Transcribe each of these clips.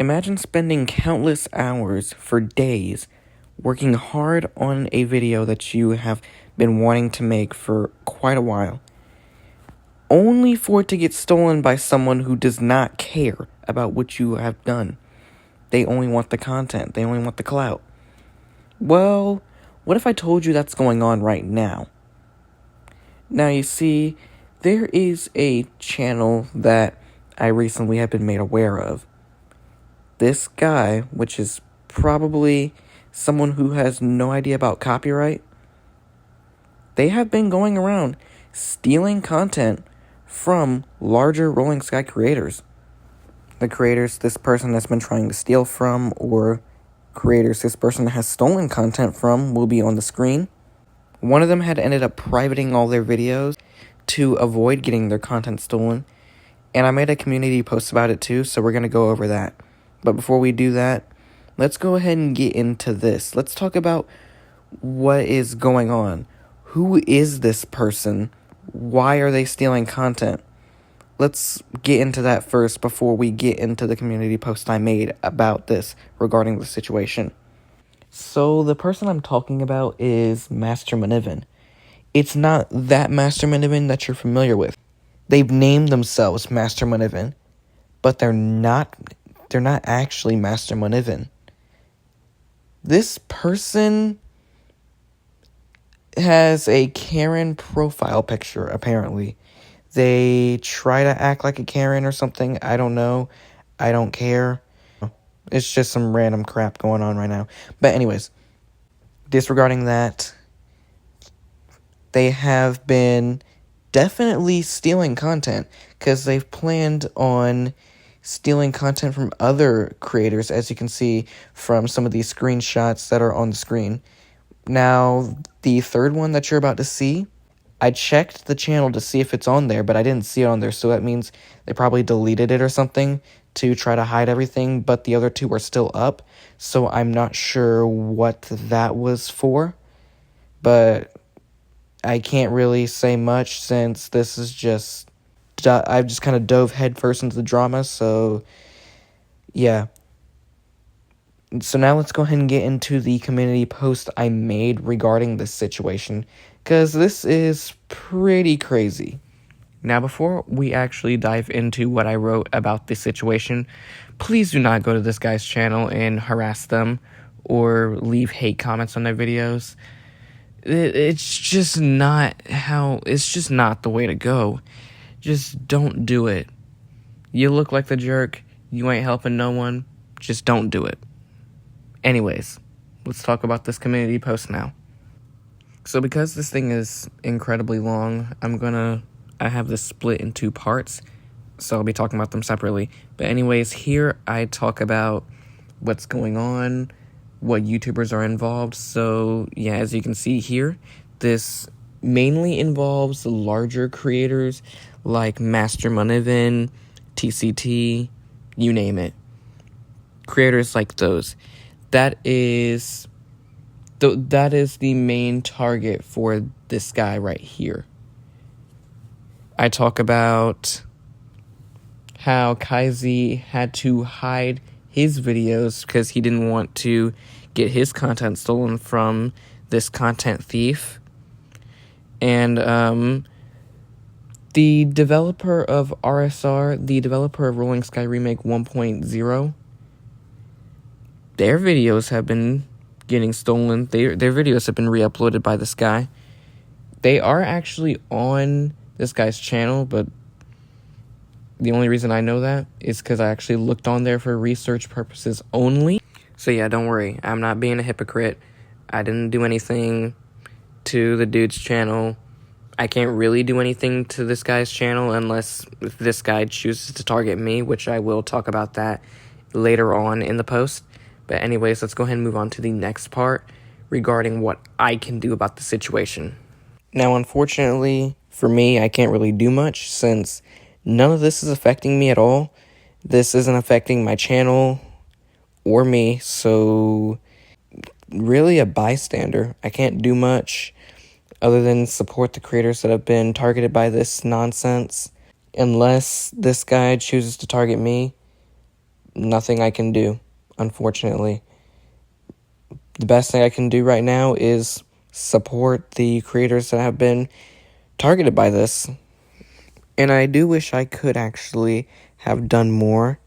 Imagine spending countless hours for days working hard on a video that you have been wanting to make for quite a while, only for it to get stolen by someone who does not care about what you have done. They only want the content. They only want the clout. Well, what if I told you that's going on right now? Now, you see, there is a channel that I recently have been made aware of. This guy, which is probably someone who has no idea about copyright, they have been going around stealing content from larger Rolling Sky creators. The creators this person has been trying to steal from, or creators this person has stolen content from, will be on the screen. One of them had ended up privating all their videos to avoid getting their content stolen, and I made a community post about it too, so we're going to go over that. But before we do that, let's go ahead and get into this. Let's talk about what is going on. Who is this person? Why are they stealing content? Let's get into that first before we get into the community post I made about this regarding the situation. So the person I'm talking about is Master Manivan. It's not that Master Manivan that you're familiar with. They've named themselves Master Manivan, but they're not actually Master Manivan. This person has a Karen profile picture, apparently. They try to act like a Karen or something. I don't know. I don't care. It's just some random crap going on right now. But anyways, disregarding that, they have been definitely stealing content because they've planned on stealing content from other creators, as you can see from some of these screenshots that are on the screen. Now, the third one that you're about to see, I checked the channel to see if it's on there, but I didn't see it on there, so that means they probably deleted it or something to try to hide everything, but the other two are still up, so I'm not sure what that was for, but I can't really say much since this is just, I've just kind of dove headfirst into the drama, so yeah. So now let's go ahead and get into the community post I made regarding this situation, because this is pretty crazy. Now, before we actually dive into what I wrote about this situation, please do not go to this guy's channel and harass them or leave hate comments on their videos. It's just not the way to go. Just don't do it. You look like the jerk. You ain't helping no one. Just don't do it. Anyways, let's talk about this community post now. So because this thing is incredibly long, I have this split in two parts, so I'll be talking about them separately. But anyways, here I talk about what's going on, what YouTubers are involved. So yeah, as you can see here, this mainly involves larger creators like Master Manivan, TCT, you name it. Creators like those. That is the main target for this guy right here. I talk about how Kaizy had to hide his videos because he didn't want to get his content stolen from this content thief. And the developer of RSR, the developer of Rolling Sky Remake 1.0, their videos have been getting stolen. Their videos have been re-uploaded by this guy. They are actually on this guy's channel, but the only reason I know that is because I actually looked on there for research purposes only. So yeah, don't worry. I'm not being a hypocrite. I didn't do anything to the dude's channel. I can't really do anything to this guy's channel unless this guy chooses to target me, which I will talk about that later on in the post. But anyways, let's go ahead and move on to the next part regarding what I can do about the situation. Now, unfortunately, for me, I can't really do much since none of this is affecting me at all. This isn't affecting my channel or me, so really a bystander. I can't do much other than support the creators that have been targeted by this nonsense. Unless this guy chooses to target me, nothing I can do, unfortunately. The best thing I can do right now is support the creators that have been targeted by this. And I do wish I could actually have done more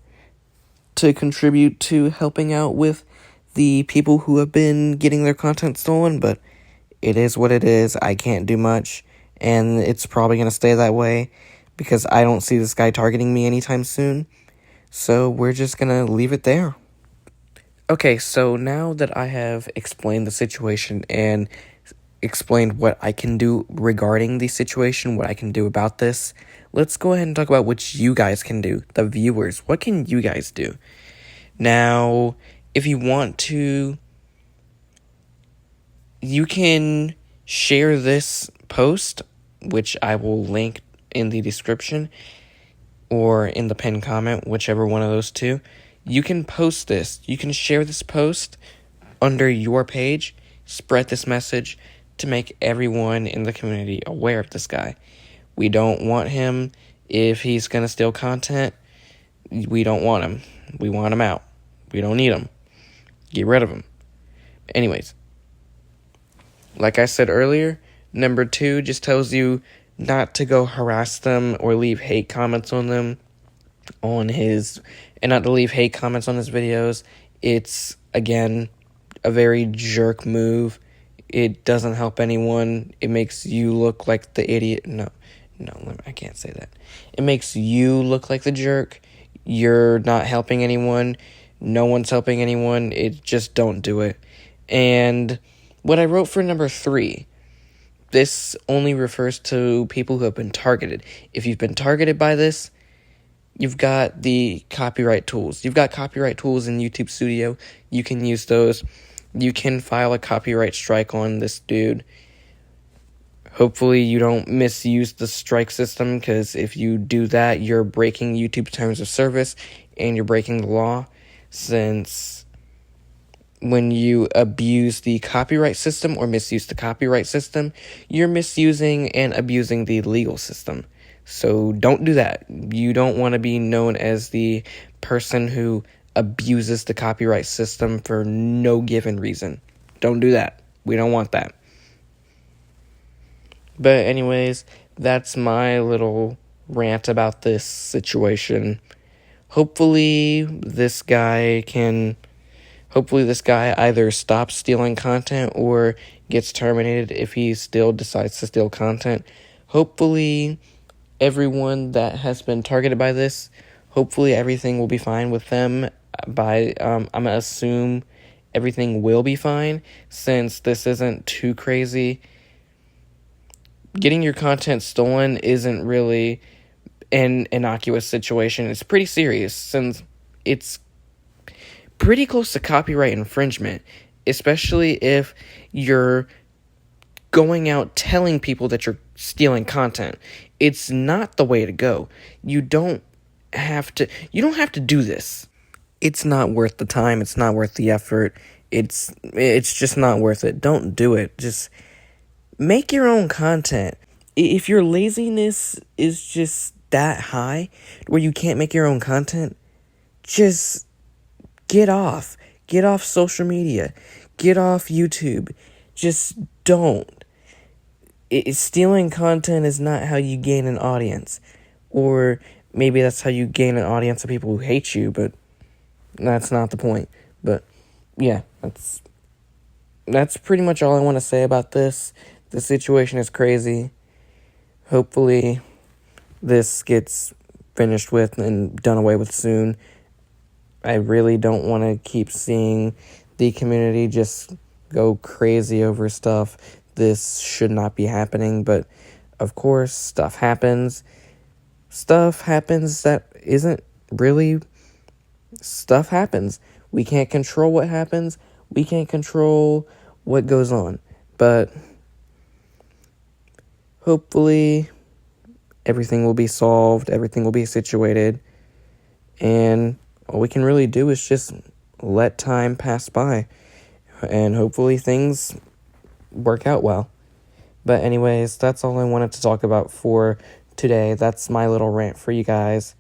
to contribute to helping out with the people who have been getting their content stolen, but it is what it is. I can't do much, and it's probably going to stay that way because I don't see this guy targeting me anytime soon. So we're just going to leave it there. Okay, so now that I have explained the situation and explained what I can do regarding the situation, what I can do about this, let's go ahead and talk about what you guys can do, the viewers. What can you guys do? Now, if you want to, you can share this post, which I will link in the description or in the pinned comment, whichever one of those two. You can post this. You can share this post under your page, spread this message to make everyone in the community aware of this guy. We don't want him. If he's going to steal content, we don't want him. We want him out. We don't need him. Get rid of him. Anyways, like I said earlier, number 2 just tells you not to go harass them or leave hate comments on them and not to leave hate comments on his videos. It's, again, a very jerk move. It doesn't help anyone. It makes you look like the idiot. No, I can't say that. It makes you look like the jerk. You're not helping anyone. No one's helping anyone. Just don't do it. And what I wrote for number 3, this only refers to people who have been targeted. If you've been targeted by this, you've got the copyright tools. You've got copyright tools in YouTube Studio. You can use those. You can file a copyright strike on this dude. Hopefully you don't misuse the strike system, because if you do that, you're breaking YouTube terms of service and you're breaking the law, since when you abuse the copyright system or misuse the copyright system, you're misusing and abusing the legal system. So don't do that. You don't want to be known as the person who abuses the copyright system for no given reason. Don't do that. We don't want that. But anyways, that's my little rant about this situation. Hopefully this guy either stops stealing content or gets terminated if he still decides to steal content. Hopefully everyone that has been targeted by this, hopefully everything will be fine with them. I'm going to assume everything will be fine, since this isn't too crazy. Getting your content stolen isn't really an innocuous situation. It's pretty serious, since it's pretty close to copyright infringement, especially if you're going out telling people that you're stealing content. It's not the way to go. You don't have to do this. It's not worth the time. It's not worth the effort. It's just not worth it. Don't do it. Just make your own content. If your laziness is just that high where you can't make your own content, just get off. Get off social media. Get off YouTube. Just don't. Stealing content is not how you gain an audience. Or maybe that's how you gain an audience of people who hate you, but that's not the point. But yeah, that's pretty much all I want to say about this. The situation is crazy. Hopefully this gets finished with and done away with soon. I really don't want to keep seeing the community just go crazy over stuff. This should not be happening, but of course, stuff happens. Stuff happens that isn't really... Stuff happens. We can't control what happens. We can't control what goes on. But hopefully everything will be solved. Everything will be situated. And all we can really do is just let time pass by. And hopefully things work out well. But anyways, that's all I wanted to talk about for today. That's my little rant for you guys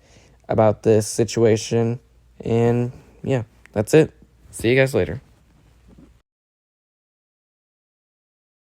about this situation. And yeah, that's it. See you guys later.